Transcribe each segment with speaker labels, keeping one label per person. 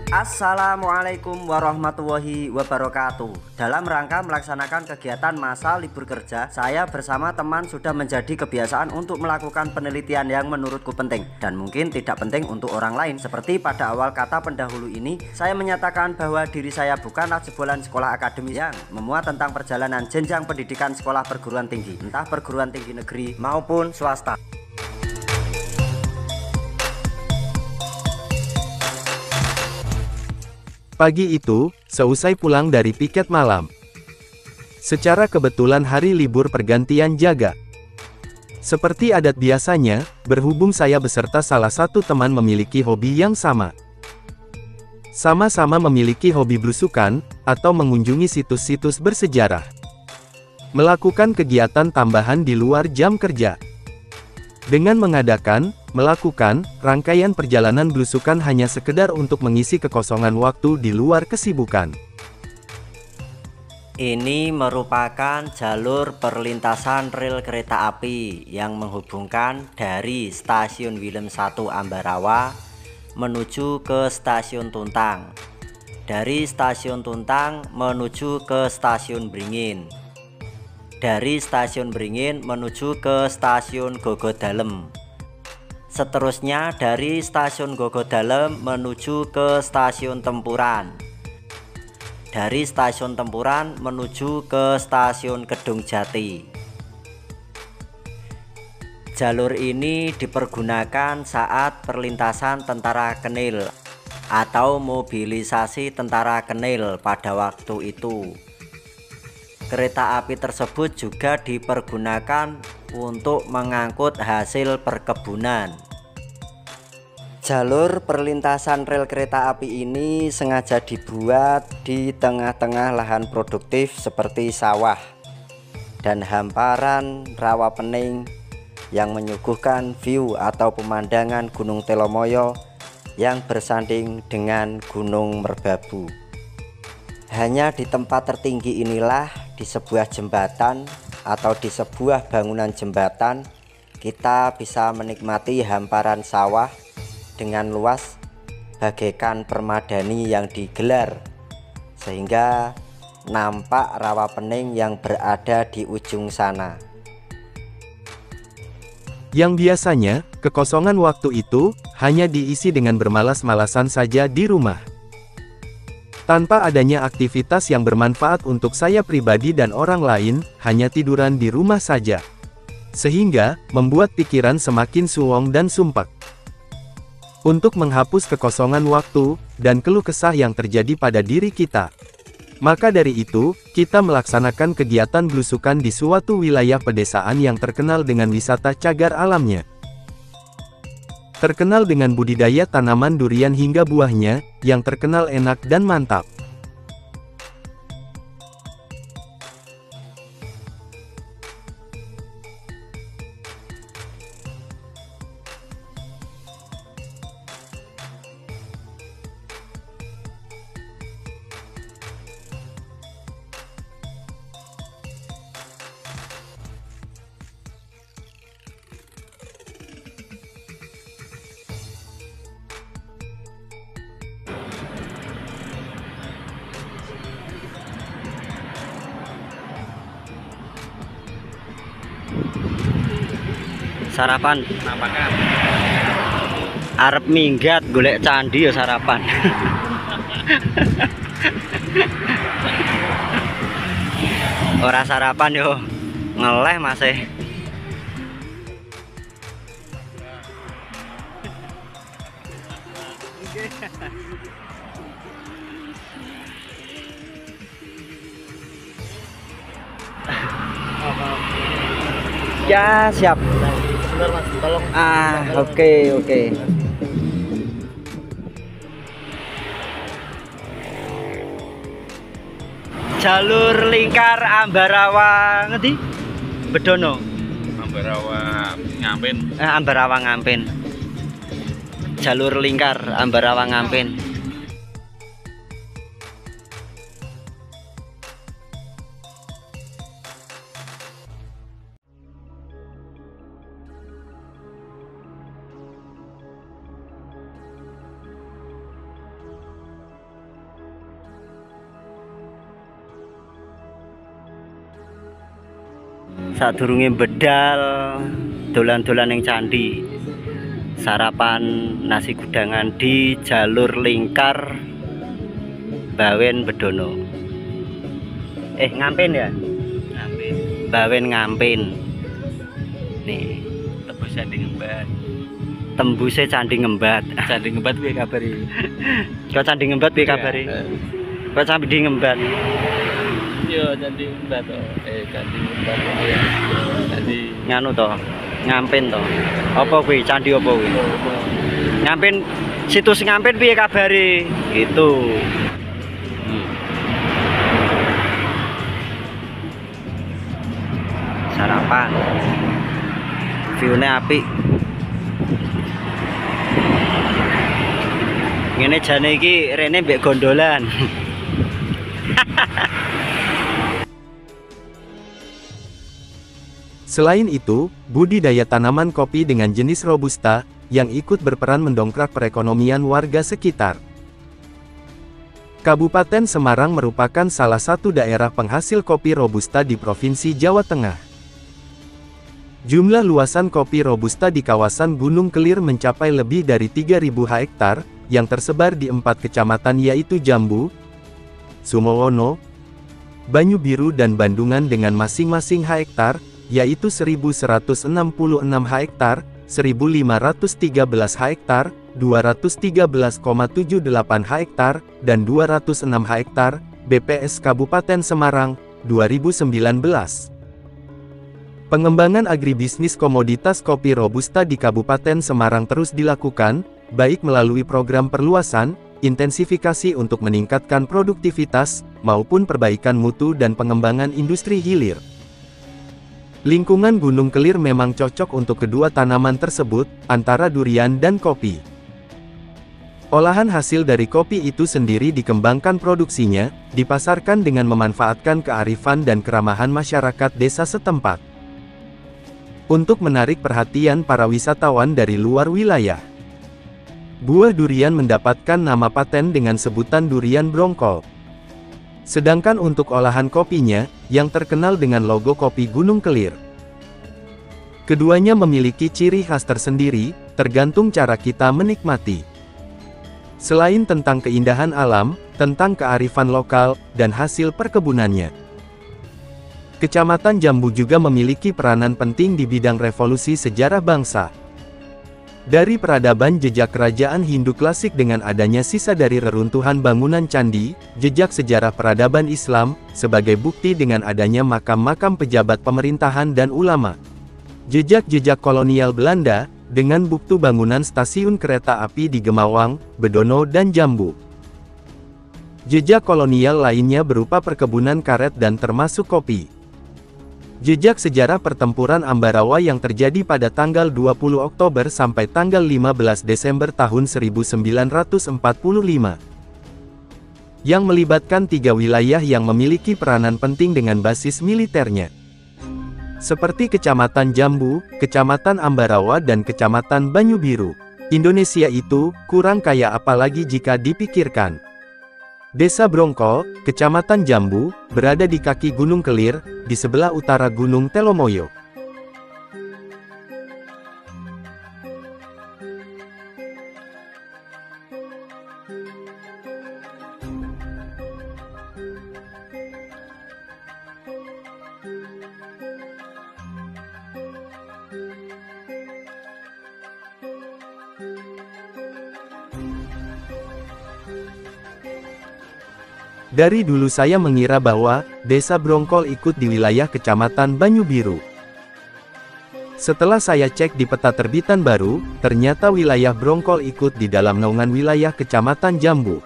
Speaker 1: Assalamualaikum warahmatullahi wabarakatuh. Dalam rangka melaksanakan kegiatan masa libur kerja, saya bersama teman sudah menjadi kebiasaan untuk melakukan penelitian yang menurutku penting dan mungkin tidak penting untuk orang lain. Seperti pada awal kata pendahulu ini, saya menyatakan bahwa diri saya bukanlah jebolan sekolah akademis yang memuat tentang perjalanan jenjang pendidikan sekolah perguruan tinggi, entah perguruan tinggi negeri maupun swasta.
Speaker 2: Pagi itu, seusai pulang dari piket malam. Secara kebetulan hari libur pergantian jaga. Seperti adat biasanya, berhubung saya beserta salah satu teman memiliki hobi yang sama. Sama-sama memiliki hobi belusukan, atau mengunjungi situs-situs bersejarah. Melakukan kegiatan tambahan di luar jam kerja. Dengan melakukan rangkaian perjalanan belusukan hanya sekedar untuk mengisi kekosongan waktu di luar kesibukan.
Speaker 1: Ini merupakan jalur perlintasan rel kereta api yang menghubungkan dari stasiun Willem 1 Ambarawa menuju ke stasiun Tuntang. Dari stasiun Tuntang menuju ke stasiun Bringin. Dari stasiun Bringin menuju ke stasiun Gogodalem. Seterusnya dari stasiun Gogodalem menuju ke stasiun Tempuran. Dari stasiun Tempuran menuju ke stasiun Kedung Jati. Jalur ini dipergunakan saat perlintasan tentara Kenil atau mobilisasi tentara Kenil pada waktu itu. Kereta api tersebut juga dipergunakan untuk mengangkut hasil perkebunan. Jalur perlintasan rel kereta api ini sengaja dibuat di tengah-tengah lahan produktif seperti sawah dan hamparan rawa pening yang menyuguhkan view atau pemandangan Gunung Telomoyo yang bersanding dengan Gunung Merbabu. Hanya di tempat tertinggi inilah, di sebuah jembatan atau di sebuah bangunan jembatan, kita bisa menikmati hamparan sawah dengan luas bagaikan permadani yang digelar, sehingga nampak rawa pening yang berada di ujung sana.
Speaker 2: Yang biasanya, kekosongan waktu itu hanya diisi dengan bermalas-malasan saja di rumah. Tanpa adanya aktivitas yang bermanfaat untuk saya pribadi dan orang lain, hanya tiduran di rumah saja. Sehingga, membuat pikiran semakin suwong dan sumpek. Untuk menghapus kekosongan waktu, dan keluh kesah yang terjadi pada diri kita. Maka dari itu, kita melaksanakan kegiatan belusukan di suatu wilayah pedesaan yang terkenal dengan wisata cagar alamnya. Terkenal dengan budidaya tanaman durian hingga buahnya, yang terkenal enak dan mantap.
Speaker 1: Sarapan nampakan arep minggat golek candi ya sarapan. Ora sarapan yo ngeleh masih. Ya siap.
Speaker 3: Sebentar Mas, tolong.
Speaker 1: Oke. Jalur lingkar Ambarawa ngendi? Bedono.
Speaker 3: Ambarawa Ngampin.
Speaker 1: Ambarawa Ngampin. Jalur lingkar Ambarawa Ngampin. Sadurunge bedal dolan-dolan ning candi. Sarapan nasi kudangan di jalur lingkar Bawen Bedono. Ngampen ya?
Speaker 3: Ngampen.
Speaker 1: Bawen Ngampen. Nih,
Speaker 3: Tembus Candi Ngembat.
Speaker 1: tembusnya Candi Ngembat.
Speaker 3: Candi Ngembat piye kabare?
Speaker 1: Kok Candi Ngembat piye kabare? Kok Candi Ngembat?
Speaker 3: Yo Candi Ngembat to. Candi Ngembat ya. Candi
Speaker 1: Nganu to, Ngampen to. Apa kuwi? Candi apa kuwi? Ngampen, situs Ngampen piye kabare? Gitu. Sarapan. View-ne apik. Ngene jane iki rene mbek gondolan.
Speaker 2: Selain itu, budidaya tanaman kopi dengan jenis Robusta, yang ikut berperan mendongkrak perekonomian warga sekitar. Kabupaten Semarang merupakan salah satu daerah penghasil kopi Robusta di Provinsi Jawa Tengah. Jumlah luasan kopi Robusta di kawasan Gunung Kelir mencapai lebih dari 3.000 hektar, yang tersebar di 4 kecamatan yaitu Jambu, Sumowono, Banyu Biru dan Bandungan dengan masing-masing hektar, yaitu 1.166 hektar, 1.513 hektar, 213,78 hektar, dan 206 hektar, BPS Kabupaten Semarang, 2019. Pengembangan agribisnis komoditas kopi Robusta di Kabupaten Semarang terus dilakukan, baik melalui program perluasan, intensifikasi untuk meningkatkan produktivitas, maupun perbaikan mutu dan pengembangan industri hilir. Lingkungan Gunung Kelir memang cocok untuk kedua tanaman tersebut, antara durian dan kopi. Olahan hasil dari kopi itu sendiri dikembangkan produksinya, dipasarkan dengan memanfaatkan kearifan dan keramahan masyarakat desa setempat. Untuk menarik perhatian para wisatawan dari luar wilayah, buah durian mendapatkan nama paten dengan sebutan durian brongkol. Sedangkan untuk olahan kopinya, yang terkenal dengan logo kopi Gunung Kelir. Keduanya memiliki ciri khas tersendiri, tergantung cara kita menikmati. Selain tentang keindahan alam, tentang kearifan lokal, dan hasil perkebunannya. Kecamatan Jambu juga memiliki peranan penting di bidang revolusi sejarah bangsa. Dari peradaban jejak kerajaan Hindu klasik dengan adanya sisa dari reruntuhan bangunan candi, jejak sejarah peradaban Islam, sebagai bukti dengan adanya makam-makam pejabat pemerintahan dan ulama. Jejak-jejak kolonial Belanda, dengan bukti bangunan stasiun kereta api di Gemawang, Bedono dan Jambu. Jejak kolonial lainnya berupa perkebunan karet dan termasuk kopi. Jejak sejarah pertempuran Ambarawa yang terjadi pada tanggal 20 Oktober sampai tanggal 15 Desember tahun 1945. Yang melibatkan 3 wilayah yang memiliki peranan penting dengan basis militernya. Seperti Kecamatan Jambu, Kecamatan Ambarawa dan Kecamatan Banyu Biru. Indonesia itu, kurang kaya apalagi jika dipikirkan. Desa Brongkol, Kecamatan Jambu, berada di kaki Gunung Kelir, di sebelah utara Gunung Telomoyo. Dari dulu saya mengira bahwa Desa Brongkol ikut di wilayah Kecamatan Banyu Biru. Setelah saya cek di peta terbitan baru, ternyata wilayah Brongkol ikut di dalam naungan wilayah Kecamatan Jambu.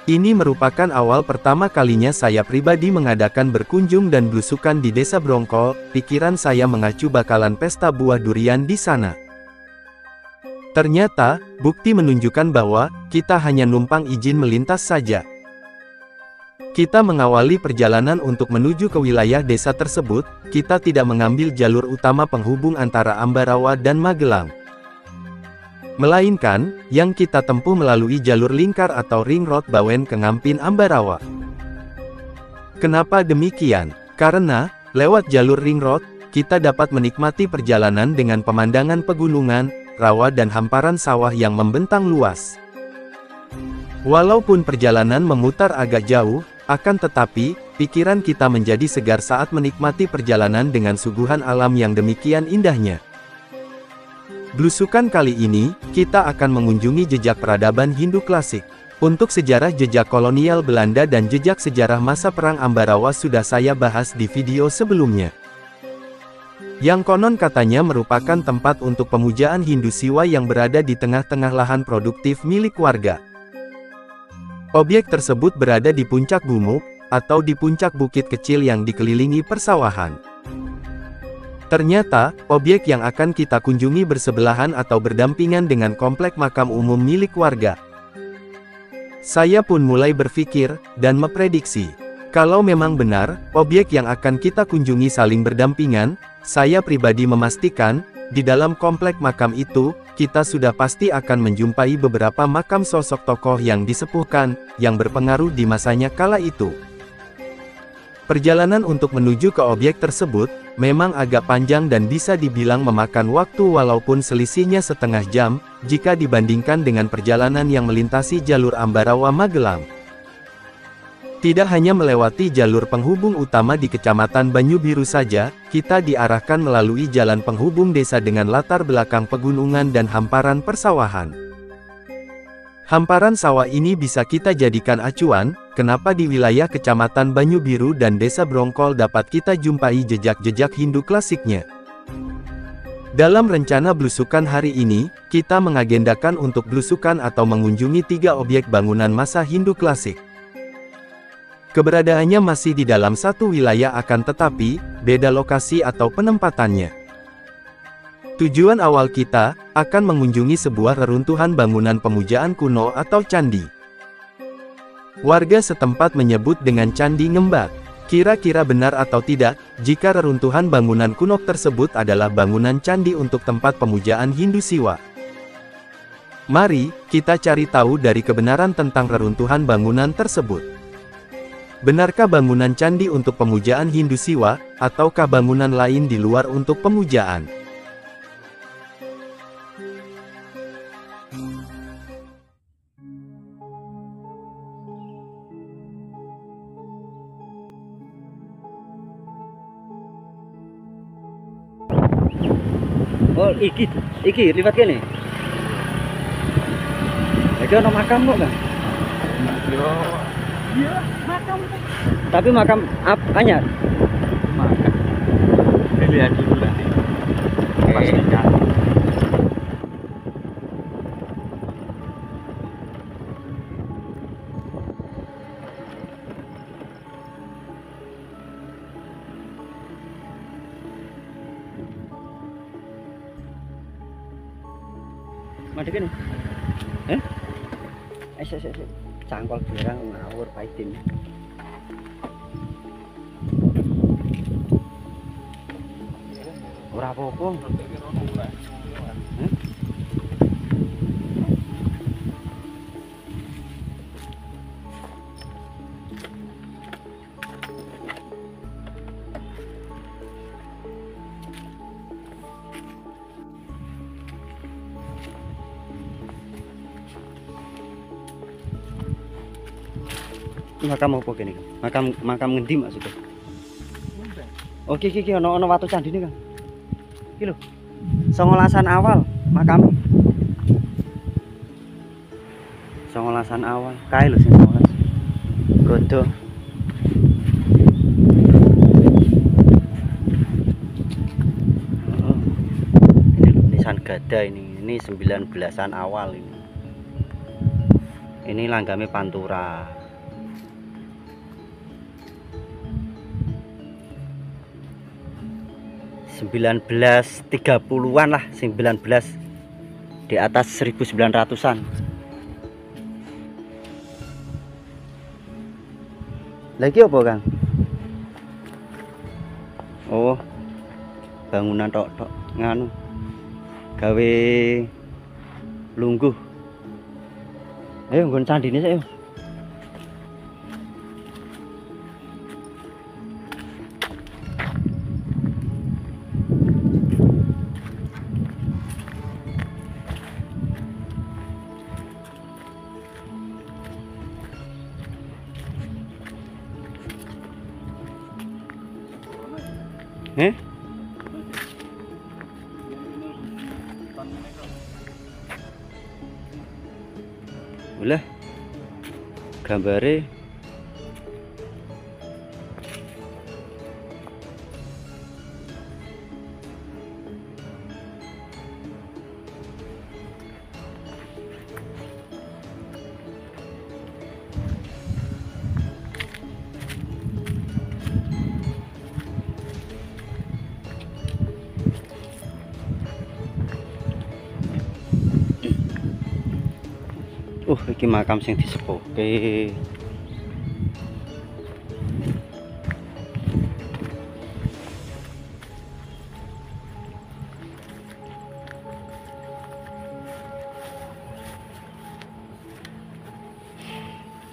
Speaker 2: Ini merupakan awal pertama kalinya saya pribadi mengadakan berkunjung dan belusukan di Desa Brongkol. Pikiran saya mengacu bakalan pesta buah durian di sana. Ternyata, bukti menunjukkan bahwa kita hanya numpang izin melintas saja. Kita mengawali perjalanan untuk menuju ke wilayah desa tersebut, kita tidak mengambil jalur utama penghubung antara Ambarawa dan Magelang. Melainkan, yang kita tempuh melalui jalur lingkar atau ring road Bawen ke Ngampin Ambarawa. Kenapa demikian? Karena, Lewat jalur ring road, kita dapat menikmati perjalanan dengan pemandangan pegunungan, rawa dan hamparan sawah yang membentang luas. Walaupun perjalanan memutar agak jauh, akan tetapi, pikiran kita menjadi segar saat menikmati perjalanan dengan suguhan alam yang demikian indahnya. Blusukan kali ini, kita akan mengunjungi jejak peradaban Hindu klasik. Untuk sejarah jejak kolonial Belanda dan jejak sejarah masa Perang Ambarawa sudah saya bahas di video sebelumnya. Yang konon katanya merupakan tempat untuk pemujaan Hindu Siwa yang berada di tengah-tengah lahan produktif milik warga. Objek tersebut berada di puncak gumuk, atau di puncak bukit kecil yang dikelilingi persawahan. Ternyata, objek yang akan kita kunjungi bersebelahan atau berdampingan dengan komplek makam umum milik warga. Saya pun mulai berpikir, dan memprediksi. Kalau memang benar, objek yang akan kita kunjungi saling berdampingan, saya pribadi memastikan, di dalam komplek makam itu, kita sudah pasti akan menjumpai beberapa makam sosok tokoh yang disepuhkan, yang berpengaruh di masanya kala itu. Perjalanan untuk menuju ke objek tersebut, memang agak panjang dan bisa dibilang memakan waktu walaupun selisihnya setengah jam, jika dibandingkan dengan perjalanan yang melintasi jalur Ambarawa Magelang. Tidak hanya melewati jalur penghubung utama di Kecamatan Banyu Biru saja, kita diarahkan melalui jalan penghubung desa dengan latar belakang pegunungan dan hamparan persawahan. Hamparan sawah ini bisa kita jadikan acuan, kenapa di wilayah Kecamatan Banyu Biru dan Desa Brongkol dapat kita jumpai jejak-jejak Hindu klasiknya. Dalam rencana blusukan hari ini, kita mengagendakan untuk blusukan atau mengunjungi 3 objek bangunan masa Hindu klasik. Keberadaannya masih di dalam satu wilayah akan tetapi, beda lokasi atau penempatannya. Tujuan awal kita, akan mengunjungi sebuah reruntuhan bangunan pemujaan kuno atau candi. Warga setempat menyebut dengan Candi Ngembak. Kira-kira benar atau tidak, jika reruntuhan bangunan kuno tersebut adalah bangunan candi untuk tempat pemujaan Hindu Siwa? Mari, kita cari tahu dari kebenaran tentang reruntuhan bangunan tersebut. Benarkah bangunan candi untuk pemujaan Hindu Siwa, ataukah bangunan lain di luar untuk pemujaan?
Speaker 1: Oh, iki liwat kene. Iki ono makam kok, Kang? Iya, makam. Tapi makam anyar.
Speaker 3: Makam. Lihat dulu nanti. Pastikan.
Speaker 1: Madhe kene. Cangkol barang ngawur paitin. Ora apa-apa. Makam apa kene, Kang? Makam ngendi maksudnya? Oh, iki ono watu candine, Kang. Iki lho. 19-an awal makame. 19-an awal. Kae lho sing 19. Godo. Oh. Ini lho, nisan gada ini. Ini 19-an awal ini. Ini langgame Pantura. 1930-an lah, 19 di atas 1900-an. Lagi apa, Kang? Oh, bangunan tok nganu gawe lungguh. Ayo nggon candine sik. Lah gambare iki makam sing disepuhke.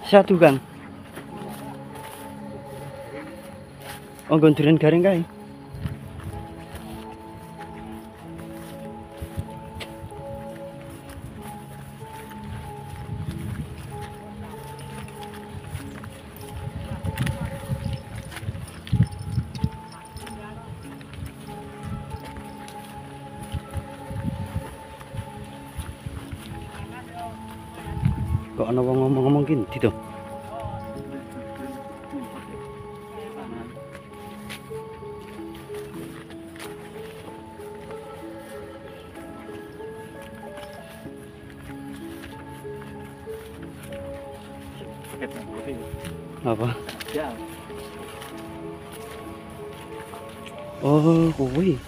Speaker 1: Satu Kang. Oh, gonduran garing kae. Kok ana wong ngomong-ngomong gini to? Apa?
Speaker 3: Ya.
Speaker 1: Oh, kuwi.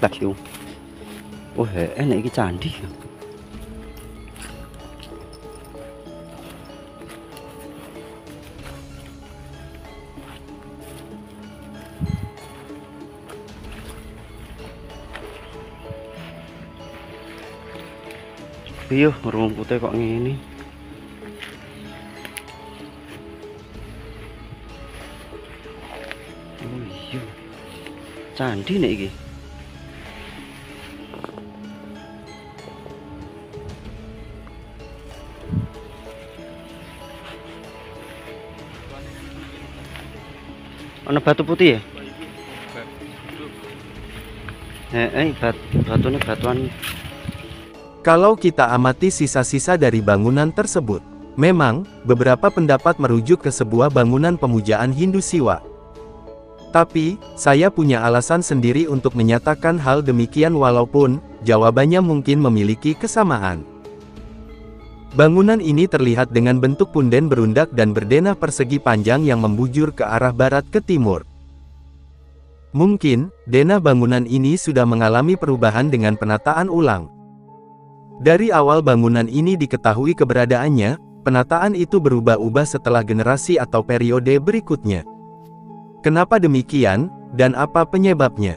Speaker 1: Lagi oh enak iki candi. Iya, rumputnya kok ngene. Oh iya. Candi nek iki. Ana batu putih ya? Batunya batuan.
Speaker 2: Kalau kita amati sisa-sisa dari bangunan tersebut, memang, beberapa pendapat merujuk ke sebuah bangunan pemujaan Hindu Siwa. Tapi, saya punya alasan sendiri untuk menyatakan hal demikian walaupun, jawabannya mungkin memiliki kesamaan. Bangunan ini terlihat dengan bentuk punden berundak dan berdenah persegi panjang yang membujur ke arah barat ke timur. Mungkin, denah bangunan ini sudah mengalami perubahan dengan penataan ulang. Dari awal bangunan ini diketahui keberadaannya, penataan itu berubah-ubah setelah generasi atau periode berikutnya. Kenapa demikian, dan apa penyebabnya?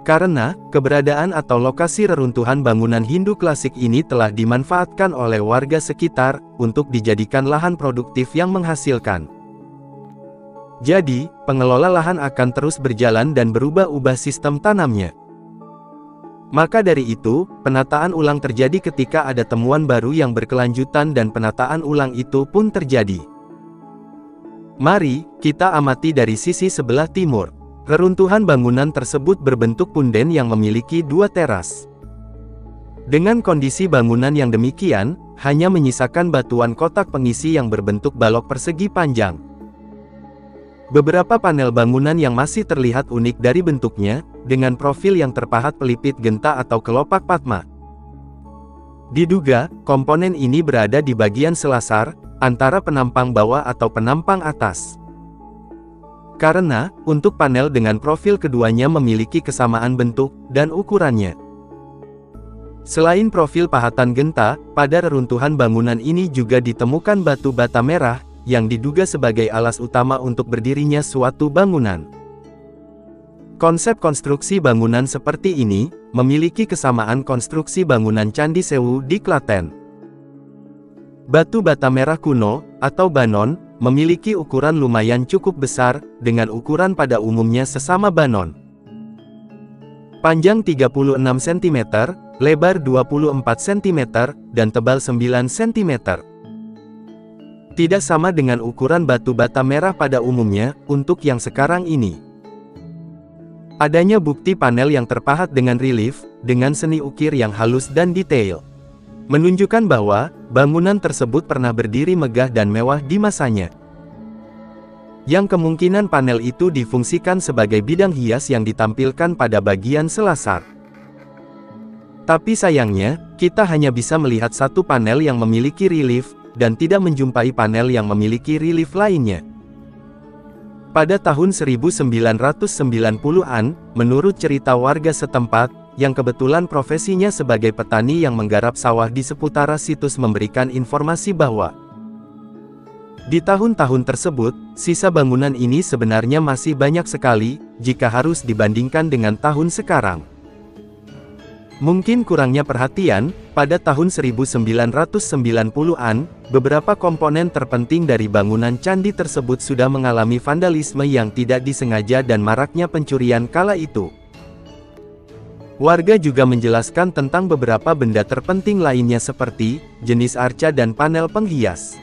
Speaker 2: Karena, keberadaan atau lokasi reruntuhan bangunan Hindu klasik ini telah dimanfaatkan oleh warga sekitar, untuk dijadikan lahan produktif yang menghasilkan. Jadi, pengelola lahan akan terus berjalan dan berubah-ubah sistem tanamnya. Maka dari itu, penataan ulang terjadi ketika ada temuan baru yang berkelanjutan dan penataan ulang itu pun terjadi. Mari, kita amati dari sisi sebelah timur. Reruntuhan bangunan tersebut berbentuk punden yang memiliki dua teras. Dengan kondisi bangunan yang demikian, hanya menyisakan batuan kotak pengisi yang berbentuk balok persegi panjang. Beberapa panel bangunan yang masih terlihat unik dari bentuknya, dengan profil yang terpahat pelipit genta atau kelopak Padma. Diduga, komponen ini berada di bagian selasar, antara penampang bawah atau penampang atas. Karena, untuk panel dengan profil keduanya memiliki kesamaan bentuk, dan ukurannya. Selain profil pahatan genta, pada reruntuhan bangunan ini juga ditemukan batu bata merah, yang diduga sebagai alas utama untuk berdirinya suatu bangunan. Konsep konstruksi bangunan seperti ini, memiliki kesamaan konstruksi bangunan Candi Sewu di Klaten. Batu bata merah kuno, atau banon, memiliki ukuran lumayan cukup besar, dengan ukuran pada umumnya sesama banon. Panjang 36 cm, lebar 24 cm, dan tebal 9 cm. Tidak sama dengan ukuran batu bata merah pada umumnya, untuk yang sekarang ini. Adanya bukti panel yang terpahat dengan relief, dengan seni ukir yang halus dan detail. Menunjukkan bahwa, bangunan tersebut pernah berdiri megah dan mewah di masanya. Yang kemungkinan panel itu difungsikan sebagai bidang hias yang ditampilkan pada bagian selasar. Tapi sayangnya, kita hanya bisa melihat satu panel yang memiliki relief, dan tidak menjumpai panel yang memiliki relief lainnya. Pada tahun 1990-an, menurut cerita warga setempat, yang kebetulan profesinya sebagai petani yang menggarap sawah di seputaran situs memberikan informasi bahwa di tahun-tahun tersebut, sisa bangunan ini sebenarnya masih banyak sekali, jika harus dibandingkan dengan tahun sekarang. Mungkin kurangnya perhatian, pada tahun 1990-an, beberapa komponen terpenting dari bangunan candi tersebut sudah mengalami vandalisme yang tidak disengaja dan maraknya pencurian kala itu. Warga juga menjelaskan tentang beberapa benda terpenting lainnya seperti, jenis arca dan panel penghias.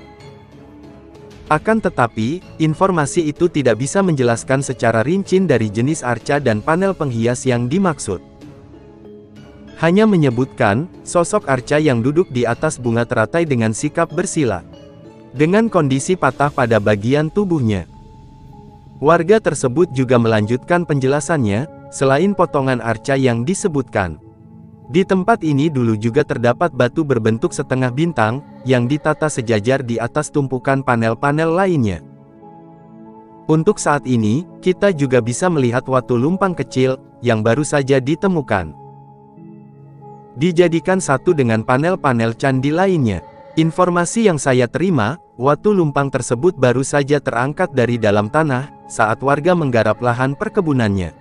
Speaker 2: Akan tetapi, informasi itu tidak bisa menjelaskan secara rinci dari jenis arca dan panel penghias yang dimaksud. Hanya menyebutkan, sosok arca yang duduk di atas bunga teratai dengan sikap bersila. Dengan kondisi patah pada bagian tubuhnya. Warga tersebut juga melanjutkan penjelasannya, selain potongan arca yang disebutkan. Di tempat ini dulu juga terdapat batu berbentuk setengah bintang, yang ditata sejajar di atas tumpukan panel-panel lainnya. Untuk saat ini, kita juga bisa melihat watu lumpang kecil, yang baru saja ditemukan. Dijadikan satu dengan panel-panel candi lainnya. Informasi yang saya terima, watu lumpang tersebut baru saja terangkat dari dalam tanah, saat warga menggarap lahan perkebunannya.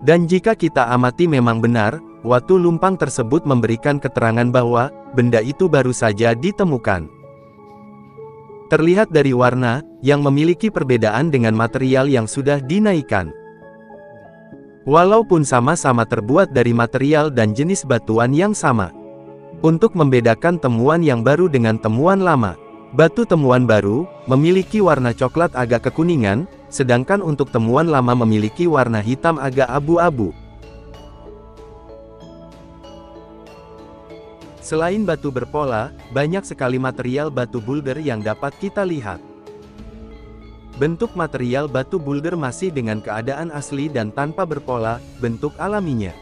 Speaker 2: Dan jika kita amati memang benar, watu lumpang tersebut memberikan keterangan bahwa, benda itu baru saja ditemukan. Terlihat dari warna, yang memiliki perbedaan dengan material yang sudah dinaikkan. Walaupun sama-sama terbuat dari material dan jenis batuan yang sama. Untuk membedakan temuan yang baru dengan temuan lama, batu temuan baru memiliki warna coklat agak kekuningan, sedangkan untuk temuan lama memiliki warna hitam agak abu-abu. Selain batu berpola, banyak sekali material batu boulder yang dapat kita lihat. Bentuk material batu boulder masih dengan keadaan asli dan tanpa berpola, bentuk alaminya.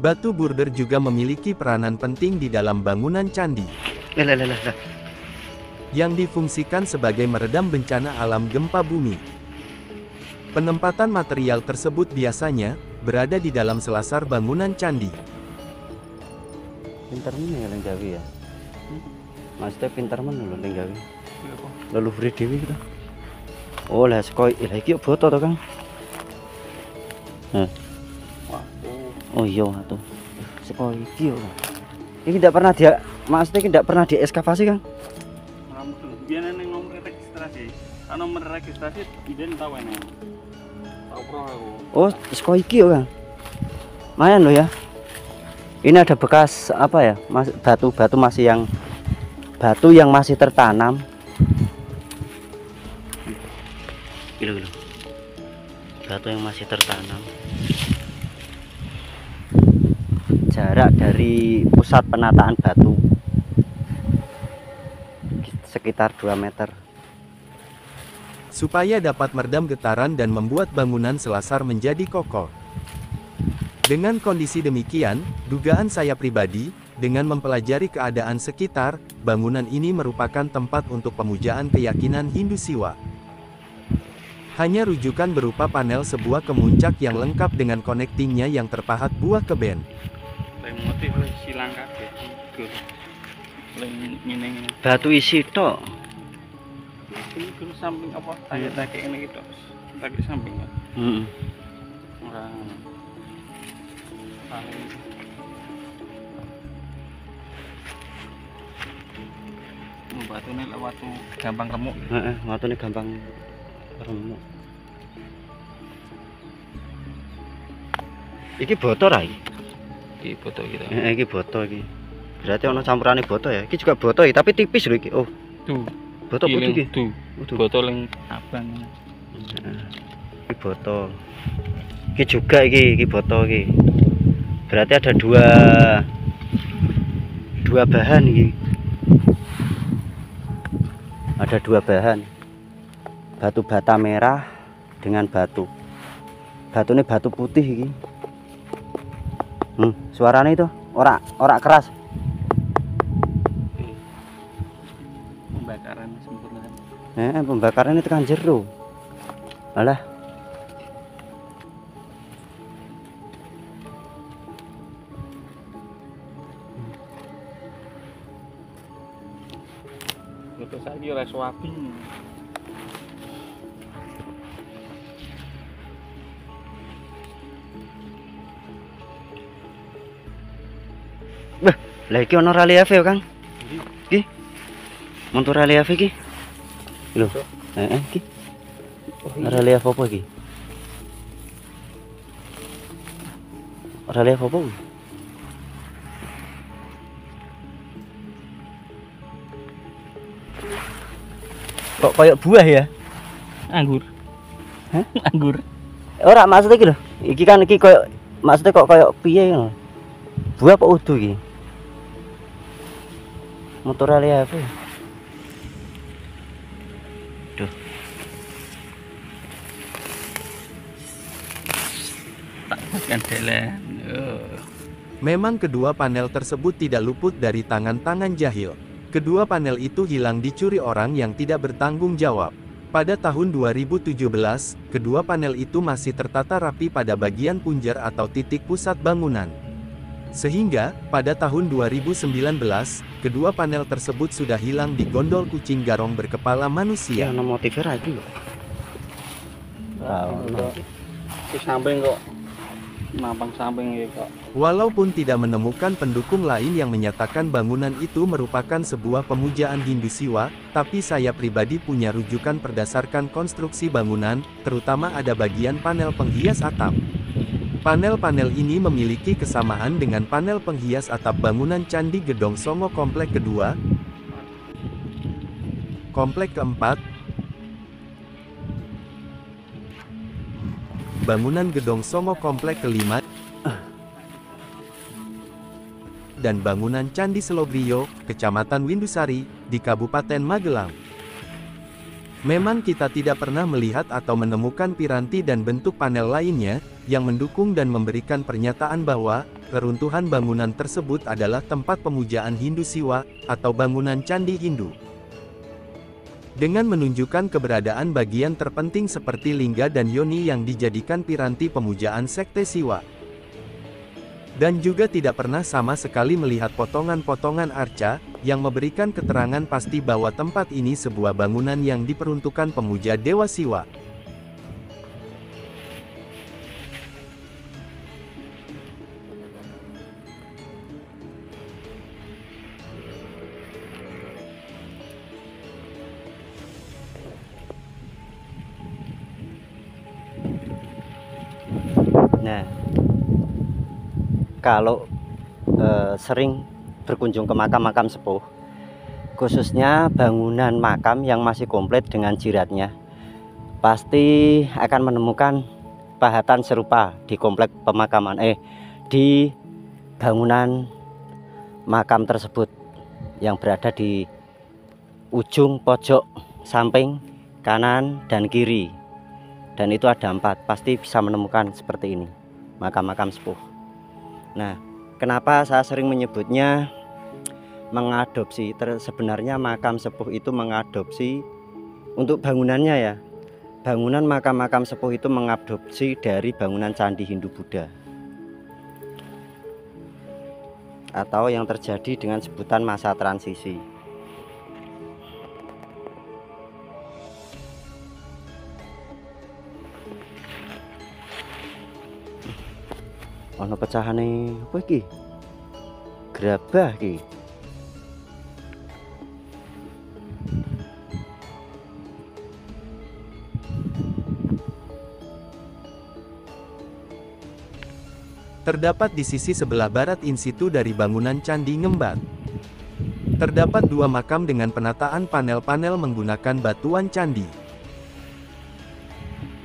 Speaker 2: Batu boulder juga memiliki peranan penting di dalam bangunan candi. Yang difungsikan sebagai meredam bencana alam gempa bumi. Penempatan material tersebut biasanya, berada di dalam selasar bangunan candi.
Speaker 1: Pinter nih yang Jawi ya. Maksudnya pinter mana lho yang Jawi. Lalu beri dewi kita. Oh lah sekoi, iki foto to Kang. Oh iya tuh. Sekoi iki yo. Ini tidak pernah dia, maksudnya tidak pernah dieskavasi Kang.
Speaker 3: Biar neng nomor registrasi. Kan nomor registrasi iden tahu neng. Tahu pro aku.
Speaker 1: Oh, sekoi iki yo Kang. Lumayan loh ya. Ini ada bekas apa ya? Batu masih yang batu yang masih tertanam. Gila. Batu yang masih tertanam. Jarak dari pusat penataan batu sekitar 2 meter.
Speaker 2: Supaya dapat meredam getaran dan membuat bangunan selasar menjadi kokoh. Dengan kondisi demikian, dugaan saya pribadi, dengan mempelajari keadaan sekitar, bangunan ini merupakan tempat untuk pemujaan keyakinan Hindu Siwa. Hanya rujukan berupa panel sebuah kemuncak yang lengkap dengan konektingnya yang terpahat buah keben.
Speaker 1: Batu isi tok.
Speaker 3: Ini dulu samping apa? Tanya ini gitu. Tadi samping. Orang paling batu ini waktu gampang remuk.
Speaker 1: Waktu ini gampang remuk. Iki botol ra iki?
Speaker 3: Iki botol gitu.
Speaker 1: Iki botol iki. Berarti ono campurane botol ya. Iki juga botol tapi tipis lho iki. Oh.
Speaker 3: Tuh.
Speaker 1: Boto putih iki.
Speaker 3: Tuh. Botol yang abang.
Speaker 1: Iki boto. Iki juga iki boto iki. Berarti ada dua bahan iki. Ada dua bahan. Batu bata merah dengan batu. Batunya batu putih iki. Suaranya itu ora keras.
Speaker 3: Pembakaran sempurna.
Speaker 1: Pembakaran itu kan jero. Alah.
Speaker 3: Itu saiki oleh suapi.
Speaker 1: Lah iki ono relief ya, Kang? Iki. Montor relief iki. Lho, iki. Relief apa iki? Relief apa? Kok kayak buah ya?
Speaker 3: Anggur.
Speaker 1: Hah?
Speaker 3: Anggur.
Speaker 1: Ora maksudnya iki lho. Iki kan iki kayak maksudnya kok kayak piye ngono. Buah apa udu iki? Motor relief. Duh.
Speaker 3: Kan jalan.
Speaker 2: Memang kedua panel tersebut tidak luput dari tangan-tangan jahil. Kedua panel itu hilang dicuri orang yang tidak bertanggung jawab. Pada tahun 2017, kedua panel itu masih tertata rapi pada bagian punjer atau titik pusat bangunan. Sehingga, pada tahun 2019, kedua panel tersebut sudah hilang di gondol kucing garong berkepala manusia.
Speaker 1: Ya, ono motifnya lagi lho.
Speaker 3: Di samping kok. Nampang samping ya kok.
Speaker 2: Walaupun tidak menemukan pendukung lain yang menyatakan bangunan itu merupakan sebuah pemujaan Hindu Siwa, tapi saya pribadi punya rujukan berdasarkan konstruksi bangunan, terutama ada bagian panel penghias atap. Panel-panel ini memiliki kesamaan dengan panel penghias atap bangunan Candi Gedong Songo komplek kedua, komplek keempat, bangunan Gedong Songo komplek kelima, dan bangunan Candi Selogriyo, Kecamatan Windusari, di Kabupaten Magelang. Memang kita tidak pernah melihat atau menemukan piranti dan bentuk panel lainnya, yang mendukung dan memberikan pernyataan bahwa, keruntuhan bangunan tersebut adalah tempat pemujaan Hindu Siwa, atau bangunan Candi Hindu. Dengan menunjukkan keberadaan bagian terpenting seperti lingga dan yoni yang dijadikan piranti pemujaan sekte Siwa. Dan juga tidak pernah sama sekali melihat potongan-potongan arca, yang memberikan keterangan pasti bahwa tempat ini sebuah bangunan yang diperuntukkan pemuja Dewa Siwa.
Speaker 1: Nah, kalau sering berkunjung ke makam-makam sepuh, khususnya bangunan makam yang masih komplit dengan jiratnya, pasti akan menemukan pahatan serupa di komplek pemakaman di bangunan makam tersebut yang berada di ujung pojok samping kanan dan kiri, dan itu ada 4, pasti bisa menemukan seperti ini makam-makam sepuh. Nah, kenapa saya sering menyebutnya mengadopsi? Sebenarnya makam sepuh itu mengadopsi untuk bangunannya ya. Bangunan makam-makam sepuh itu mengadopsi dari bangunan candi Hindu Buddha, atau yang terjadi dengan sebutan masa transisi. Ono pecahane apa iki? Gerabah iki.
Speaker 2: Terdapat di sisi sebelah barat in situ dari bangunan Candi Ngembat. Terdapat 2 makam dengan penataan panel-panel menggunakan batuan candi.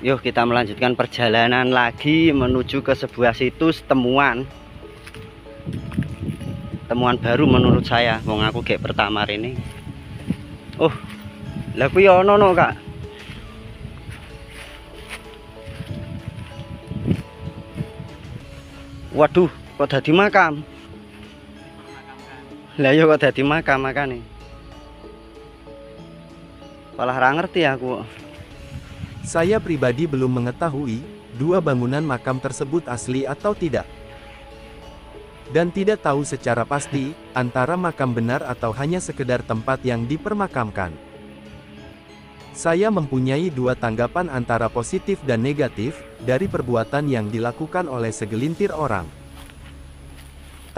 Speaker 1: Yuk kita melanjutkan perjalanan lagi menuju ke sebuah situs temuan baru menurut saya. Wong aku kayak pertama ini. Oh, lah kuwi ono no, Kak. Waduh, kok dadi makam? Lah yo kok dadi makam makane. Malah ra ngerti aku.
Speaker 2: Saya pribadi belum mengetahui 2 bangunan makam tersebut asli atau tidak. Dan tidak tahu secara pasti antara makam benar atau hanya sekedar tempat yang dipermakamkan. Saya mempunyai 2 tanggapan antara positif dan negatif dari perbuatan yang dilakukan oleh segelintir orang.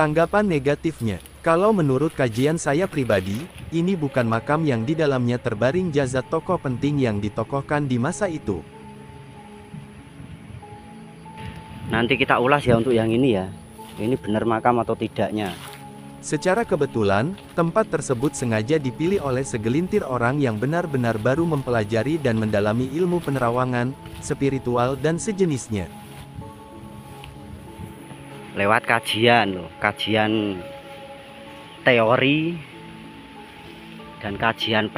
Speaker 2: Tanggapan negatifnya, kalau menurut kajian saya pribadi, ini bukan makam yang di dalamnya terbaring jasad tokoh penting yang ditokohkan di masa itu.
Speaker 1: Nanti kita ulas ya untuk yang ini ya. Ini benar makam atau tidaknya.
Speaker 2: Secara kebetulan, tempat tersebut sengaja dipilih oleh segelintir orang yang benar-benar baru mempelajari dan mendalami ilmu penerawangan, spiritual dan sejenisnya.
Speaker 1: Lewat kajian loh, kajian teori dan kajian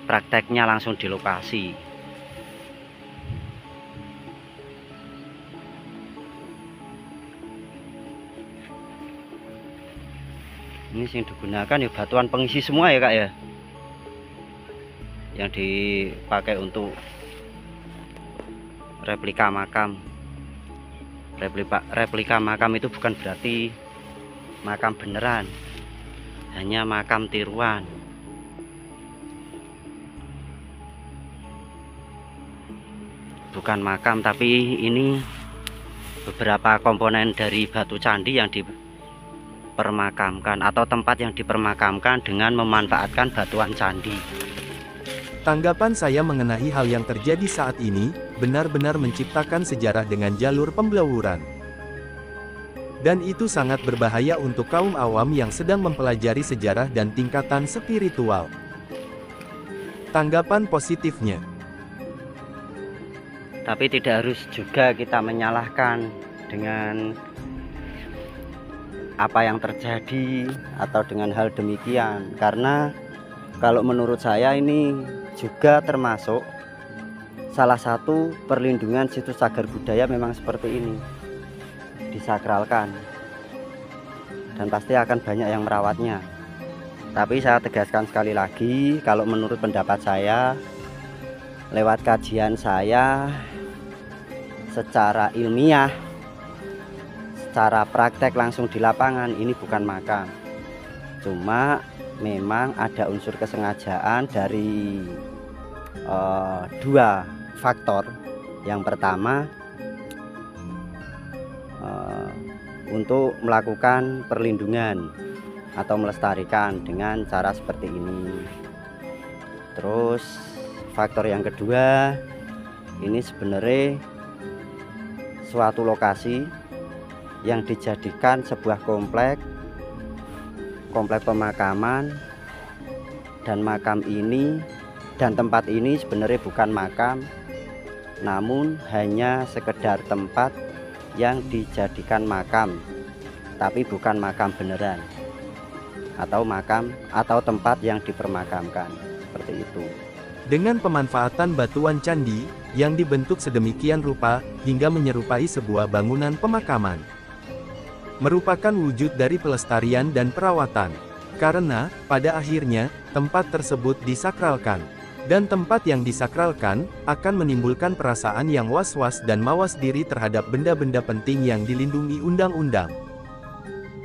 Speaker 1: prakteknya langsung di lokasi. Ini yang digunakan ya batuan pengisi semua ya Kak ya, yang dipakai untuk replika makam. Replika makam itu bukan berarti makam beneran, hanya makam tiruan. Bukan makam, tapi ini beberapa komponen dari batu candi yang dipermakamkan atau tempat yang dipermakamkan dengan memanfaatkan batuan candi.
Speaker 2: Tanggapan saya mengenai hal yang terjadi saat ini, benar-benar menciptakan sejarah dengan jalur pembelawuran. Dan itu sangat berbahaya untuk kaum awam yang sedang mempelajari sejarah dan tingkatan spiritual. Tanggapan positifnya.
Speaker 1: Tapi tidak harus juga kita menyalahkan dengan apa yang terjadi atau dengan hal demikian. Karena kalau menurut saya ini juga termasuk salah satu perlindungan situs cagar budaya. Memang seperti ini, disakralkan, dan pasti akan banyak yang merawatnya. Tapi saya tegaskan sekali lagi, kalau menurut pendapat saya, lewat kajian saya secara ilmiah, secara praktek langsung di lapangan, ini bukan makam. Cuma memang ada unsur kesengajaan dari 2 faktor. Yang pertama, untuk melakukan perlindungan atau melestarikan dengan cara seperti ini. Terus faktor yang kedua, ini sebenarnya suatu lokasi yang dijadikan sebuah komplek pemakaman, dan makam ini dan tempat ini sebenarnya bukan makam, namun hanya sekedar tempat yang dijadikan makam, tapi bukan makam beneran, atau makam atau tempat yang dipermakamkan, seperti itu.
Speaker 2: Dengan pemanfaatan batuan candi yang dibentuk sedemikian rupa hingga menyerupai sebuah bangunan pemakaman, merupakan wujud dari pelestarian dan perawatan. Karena pada akhirnya tempat tersebut disakralkan, dan tempat yang disakralkan akan menimbulkan perasaan yang was-was dan mawas diri terhadap benda-benda penting yang dilindungi undang-undang.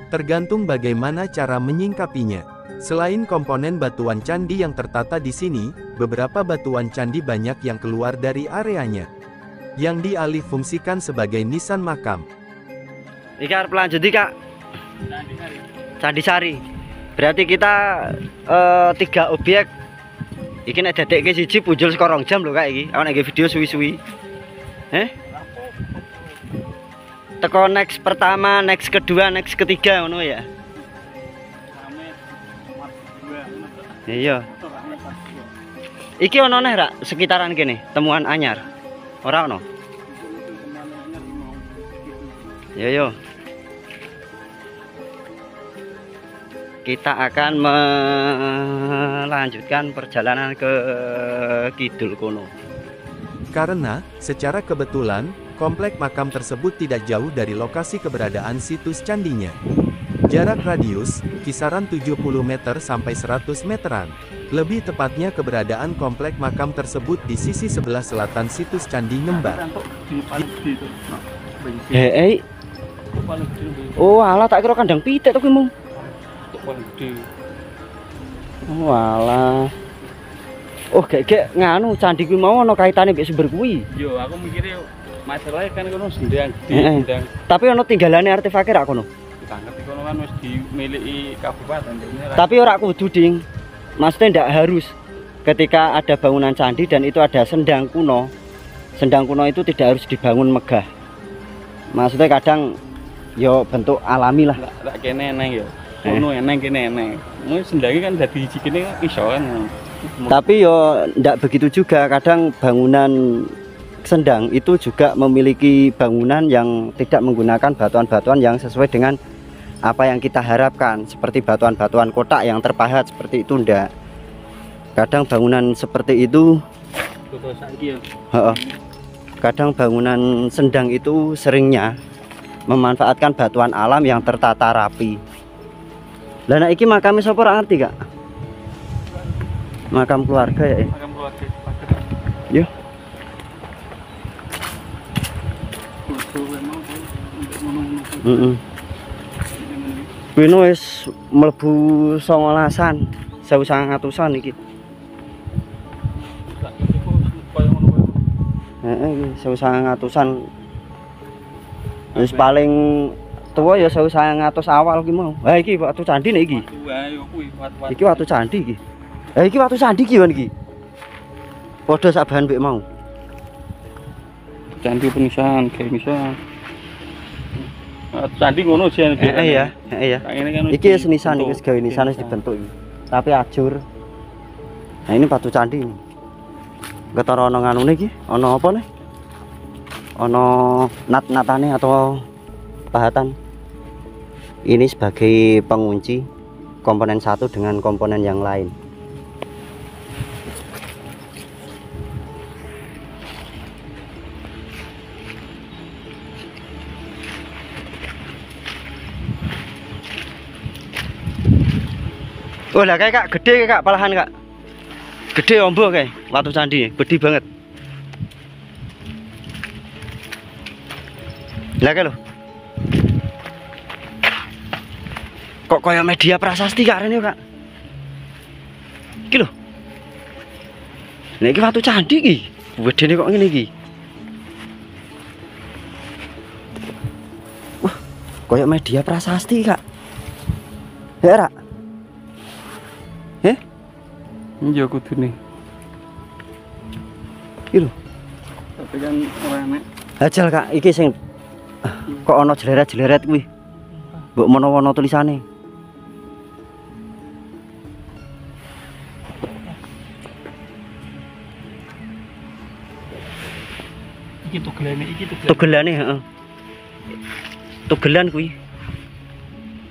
Speaker 2: Tergantung bagaimana cara menyingkapinya. Selain komponen batuan candi yang tertata di sini, beberapa batuan candi banyak yang keluar dari areanya, yang dialihfungsikan sebagai nisan makam.
Speaker 1: Iki arep lanjut iki, Kak. Candi Sari. Berarti kita 3 objek. Iki nek dadekke siji punjul saka 2 jam lho Kak iki. Awak nek video suwi-suwi. Teko next pertama, next kedua, next ketiga ngono ya. Iya. Iki ono neh rak sekitaran kene, temuan anyar. Ora ono. Yo. Kita akan melanjutkan perjalanan ke kidul kono.
Speaker 2: Karena, secara kebetulan, komplek makam tersebut tidak jauh dari lokasi keberadaan situs candinya. Jarak radius, kisaran 70 meter sampai 100 meteran. Lebih tepatnya keberadaan komplek makam tersebut di sisi sebelah selatan situs Candi Ngembar.
Speaker 1: Oh alah, tak kira kandang pitik tuh kuwi. Oh alah. Oh gek nganu candi kuwi mau ono kaitane mbek sumber kuwi.
Speaker 3: Yo aku mikirnya masalahnya kan kono sendang gede.
Speaker 1: Tapi ono tinggalane artefake rak kono.
Speaker 3: Tak ngerti kono kan wis dimiliki kabupaten.
Speaker 1: Tapi ora kudu ding. Maksudnya ndak harus ketika ada bangunan candi dan itu ada sendang kuno. Sendang kuno itu tidak harus dibangun megah. Maksudnya kadang yo bentuk alami lah.
Speaker 3: Lak kene eneng yo. Kono eneng kene eneng. Mau sendange kan dadi jikine iso kan.
Speaker 1: Tapi yo ndak begitu juga. Kadang bangunan sendang itu juga memiliki bangunan yang tidak menggunakan batuan-batuan yang sesuai dengan apa yang kita harapkan, seperti batuan-batuan kotak yang terpahat seperti itu ndak. Kadang bangunan seperti itu kadang bangunan sendang itu seringnya memanfaatkan batuan alam yang tertata rapi. Lah nek iki makame sapa ora ngerti, Kak? Makam keluarga ya.
Speaker 3: Makam keluarga.
Speaker 1: Yo. Kuwi wis mlebu 19-an, 1900-an iki. Heeh, 1900-an. Wis paling tua ya 1900 awal ki mau. Ha iki watu candi nek iki. Iki watu candi iki. Ha iki watu candi ki iki. Padha sak bahan mbek mau.
Speaker 3: Candi penisahan kayak misal. Candi ngono sih.
Speaker 1: Iya. Iki senisan iki gawe nisan wis dibentuk iki. Tapi ajur. Nah ini batu candi ini. Ketara ana nganune iki, ana apa nih? Ana nat-natane atau pahatan. Ini sebagai pengunci komponen satu dengan komponen yang lain. Oh lah kayak Kak, gede Kak, palahan Kak. Gede ombo kayak watu candi, gede banget. Lah kayak lo. Kok kayak media prasasti Kak rene Kak. Iki lho. Nah iki watu candi iki. Wedene kok ngene iki. Wah, kayak media prasasti Kak. Ya Kak.
Speaker 3: Iya kudune.
Speaker 1: Iki lho.
Speaker 3: Tapi kan ora enek.
Speaker 1: Ajal Kak, iki sing kok ana jeleret-jeleret kuwi. Mbok menawa tulisane.
Speaker 3: Iki tugelane,
Speaker 1: Tugelane, heeh. Tugelan kuwi.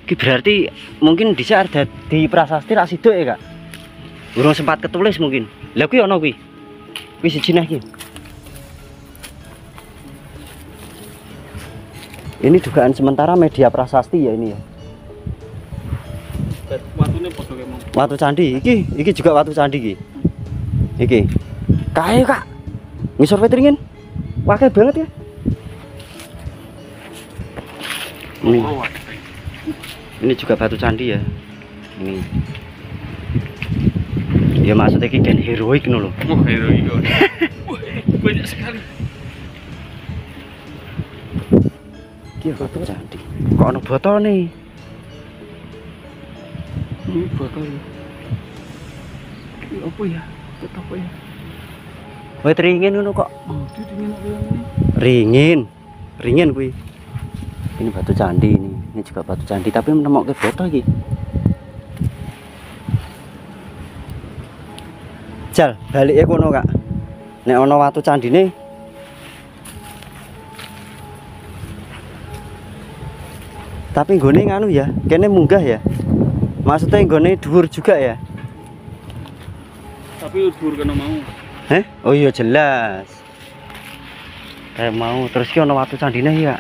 Speaker 1: Iki berarti mungkin dhisik ada di prasasti rak siduk ya, Kak. Urung sempat ketulis mungkin. Lah kuwi ana kuwi. Kuwi siji neh iki. Ini dugaan sementara media prasasti ya ini ya.
Speaker 3: Watune padha kemong.
Speaker 1: Watu candi iki juga watu candi iki. Iki. Kae, Kak. Ngisor petringin. Wakai banget ya. Ini juga batu candi ya. Ini. Ya maksudnya iki gen heroik ngono lho.
Speaker 3: Oh, heroik. Wah, banyak sekali.
Speaker 1: Iki batu candi. Kok ana botone?
Speaker 3: Ini botol. Ini apa ya? Apa ya?
Speaker 1: Wet ringin ngono kok.
Speaker 3: Oh, dingin apa ini?
Speaker 1: Ringin kuwi. Ini batu candi ini. Ini juga batu candi tapi menemokke botol iki. Jal, balike kono, Kak. Nek ana watu candine. Tapi nggone nganu ya, kene munggah ya. Maksudnya nggone dhuwur juga ya.
Speaker 3: Tapi dhuwur kena mau.
Speaker 1: Oh iya jelas. Kayak mau terus ki ana watu candine ya.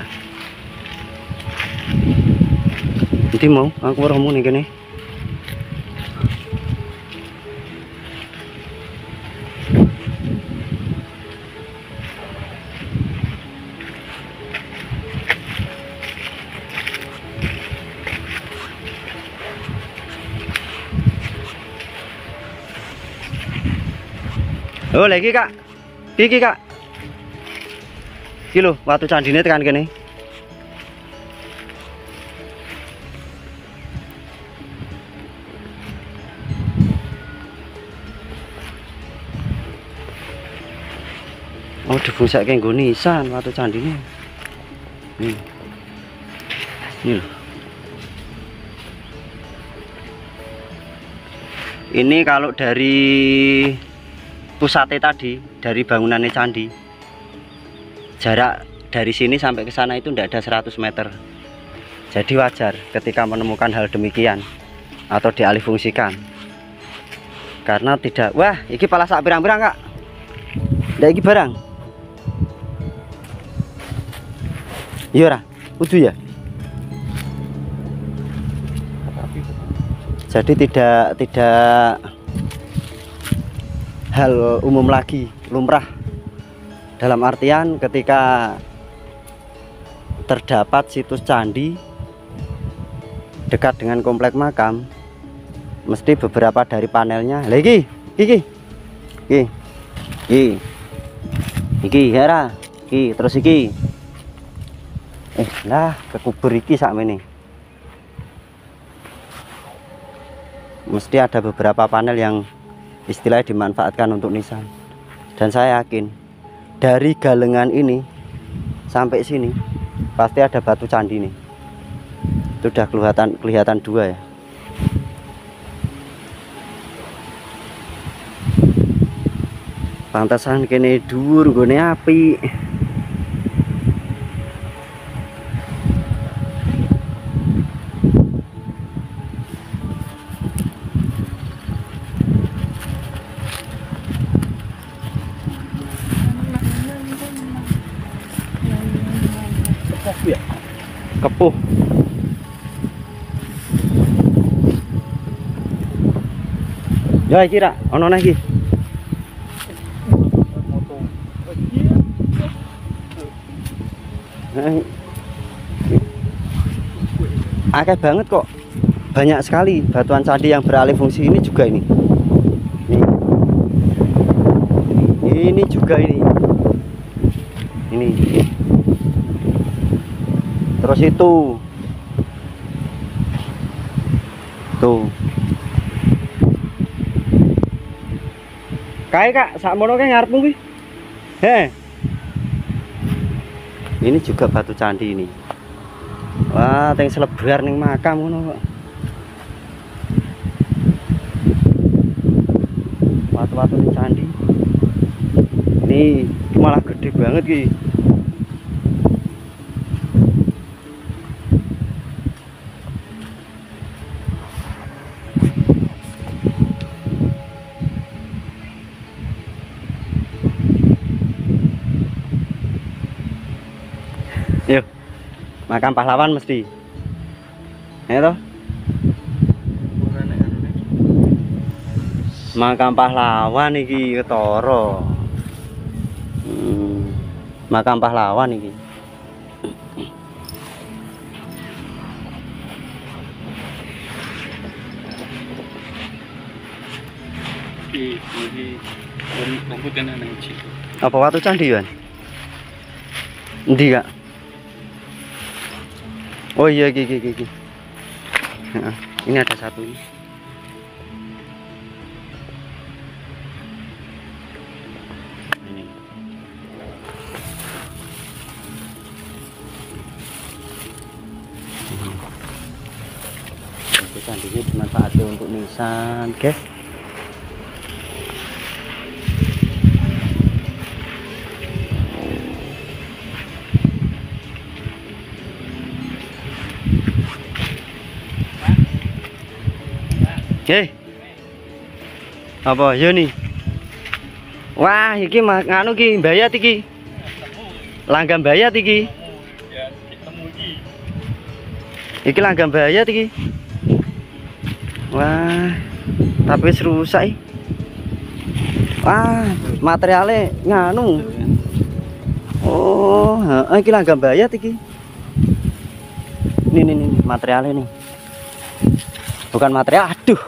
Speaker 1: Nanti mau aku romo nih kene. Oh lagi Kak, iki Kak, iki lho watu candine tekan kene. Oh dibungsakke nggo nisan watu candine. Ini loh. Ini kalau dari pusatnya tadi, dari bangunannya candi, jarak dari sini sampai ke sana itu tidak ada 100 meter. Jadi wajar ketika menemukan hal demikian atau dialihfungsikan. Karena tidak, wah iki pala sak pirang-pirang Kak. Ndak iki barang. Iya ora? Kudu ya. Jadi tidak hal umum lagi, lumrah. Dalam artian ketika terdapat situs candi dekat dengan komplek makam, mesti beberapa dari panelnya. Lagi, iki hera, terus iki. Lah kekubur iki sakmene. Mesti ada beberapa panel yang istilahnya dimanfaatkan untuk nisan. Dan saya yakin dari galengan ini sampai sini pasti ada batu candi nih. Itu udah kelihatan dua ya. Pantasan kene dhuwur nggone api. Kepuh. Ya iki ra ono neh iki. Akeh banget kok. Banyak sekali batuan candi yang beralih fungsi ini juga ini. Ini juga ini. Ini. Terus itu tuh kae Kak sakmono kae ngarepmu kuwi. Ini juga batu candi ini. Wah teng selebar ning makam ngono kok. Watu-watu ning candi ini malah gede banget ki. Yuk, makam pahlawan mesti. Ya toh? Makam pahlawan iki ketara. Makam pahlawan iki.
Speaker 3: Iki komputer nang situ.
Speaker 1: Apa watu candi kan? Endi Kak? Oh iya iki. Nah, ini ada satu ini. Candi ini dimanfaatkan untuk nisan, guys. Apa yo nih? Wah, iki nganu ki bayat iki. Langgam bayat iki.
Speaker 3: Ya, ketemu iki.
Speaker 1: Iki langgam bayat iki. Wah, tapi wis rusak iki. Wah, materialnya nganu. Oh, iki langgam bayat iki. Nih materialnya nih. Bukan material, aduh.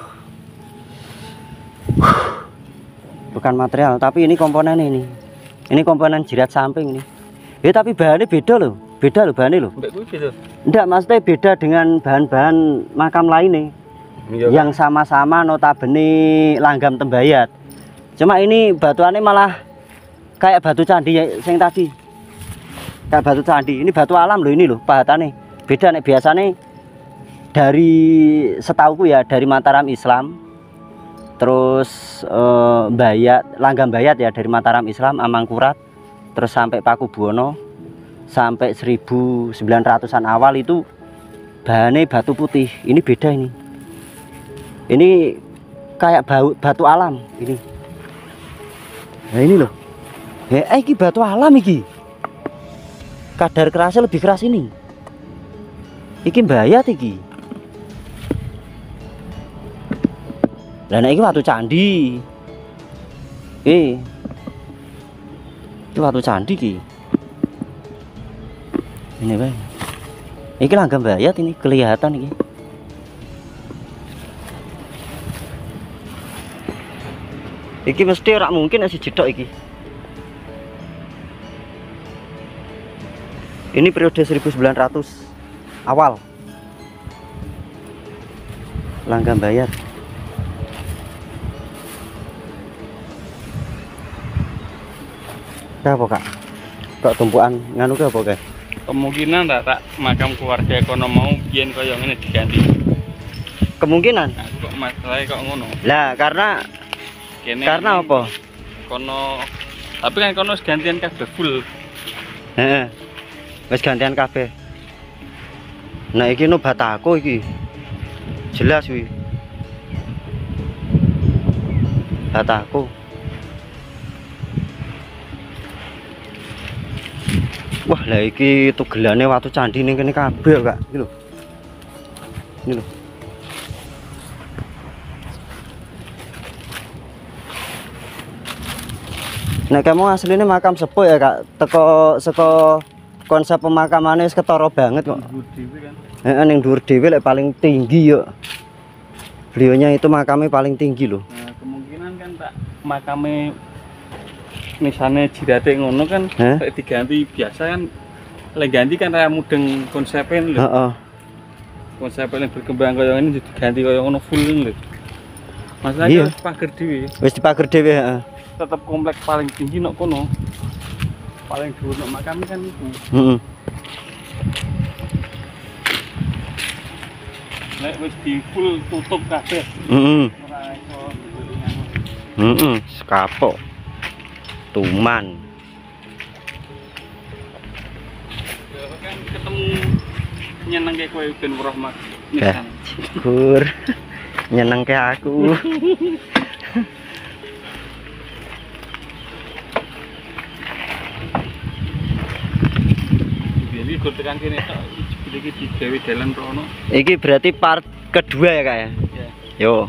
Speaker 1: Bukan material, tapi ini komponen ini. Ini komponen jirat samping nih. Tapi bahannya beda loh bahannya loh. Enggak, maksudnya beda dengan bahan-bahan makam lain nih. Yang sama-sama notabene langgam tembayat. Cuma ini batuannya malah kayak batu candi yang tadi. Kayak batu candi. Ini batu alam loh ini loh, pahatannya. Beda nih biasanya dari setauku ya dari Mataram Islam. Terus langgam bayat ya dari Mataram Islam Amangkurat, terus sampai Pakubuwono sampai 1900-an awal itu bahannya batu putih. Ini beda ini. Ini kayak batu alam ini. Nah ini loh. Ini batu alam iki. Kadar kerasnya lebih keras ini. Iki bayat iki. Lah nek iki watu candi. Iki watu candi iki. Ini bae. Iki langgam bayat ini kelihatan iki. Iki mesti ora mungkin nek siji tok iki. Ini periode 1900 awal. Langgam bayat. Apa kak? Kok tumpukan nganu ke apa kak?
Speaker 3: Kemungkinan tak makam keluarga kono mau biyen kaya ngene diganti.
Speaker 1: Kemungkinan.
Speaker 3: Nah, kok masalahnya kok ngono.
Speaker 1: Lah karena karena apa?
Speaker 3: Kono tapi kan kono gantian kabeh full.
Speaker 1: Heeh. Wis gantian kabeh. Nah iki no batako iki. Jelas wi. Batako. Wah, lah iki tugelane watu candi ning kene kabeh, Kak. Iki lho. Ini lho. Nek kamu aslinya makam sepuh ya, Kak. Seko konsep pemakamannya wis ketara banget kok. Heeh, ning dhuwur dhewe lek paling tinggi yo. Beliaunya itu makamnya paling tinggi loh.
Speaker 3: Nah, kemungkinan kan tak makamnya misalnya jirate ngono kan kayak diganti biasa kan lek ganti kan raya mudeng konsepnya lho.
Speaker 1: Heeh.
Speaker 3: Konsepnya yang berkembang kaya ini diganti kaya ngono full lho. Masalahnya wis pager dhewe.
Speaker 1: Wis dipager dhewe, heeh.
Speaker 3: Tetep komplek paling tinggi nok kono. Paling dhuwur nok makam kan itu.
Speaker 1: Heeh.
Speaker 3: Nek wis di full tutup kabeh.
Speaker 1: Heeh.
Speaker 3: Ora iso ngono.
Speaker 1: Kapok. Tuman.
Speaker 3: Kan ketemu nyenengke kowe ben weruh Mas.
Speaker 1: Syukur. Nyenengke aku.
Speaker 3: Jadi gur tekan kene tok iki digawe dalan rono.
Speaker 1: Iki berarti part kedua ya, Kak ya?
Speaker 3: Iya.
Speaker 1: Yo.